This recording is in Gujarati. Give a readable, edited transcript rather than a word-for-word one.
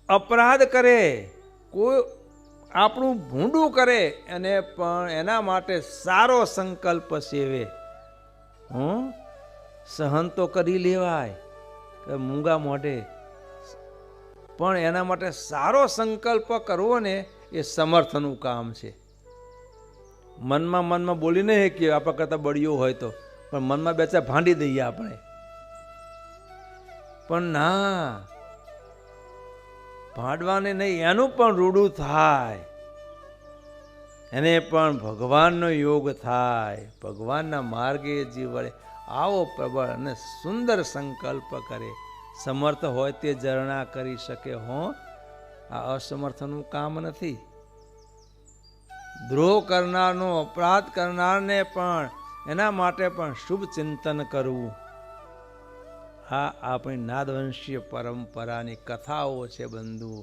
અપરાધ કરે, કોઈ આપણું ભૂંડું કરે અને પણ એના માટે સારો સંકલ્પ સેવે. સહન તો કરી લેવાય કે મૂંગા મોઢે, પણ એના માટે સારો સંકલ્પ કરવો ને એ સમર્થનું કામ છે. મનમાં બોલી નહીં કે આપણા કરતાં બળિયો હોય તો, પણ મનમાં બેચા ભાંડી દઈએ આપણે. પણ ના, ભાંડવાને નહીં, એનું પણ રૂડું થાય, એને પણ ભગવાનનો યોગ થાય, ભગવાનના માર્ગે જીવડે. આવો પ્રબળ અને સુંદર સંકલ્પ કરે. સમર્થ હોય તે ઝરણા કરી શકે હો, આ અસમર્થનું કામ નથી. દ્રોહ કરનારનો, અપરાધ કરનારને પણ એના માટે પણ શુભ ચિંતન કરવું. આ આપણી નાદવંશીય પરંપરાની કથાઓ છે બંધુઓ.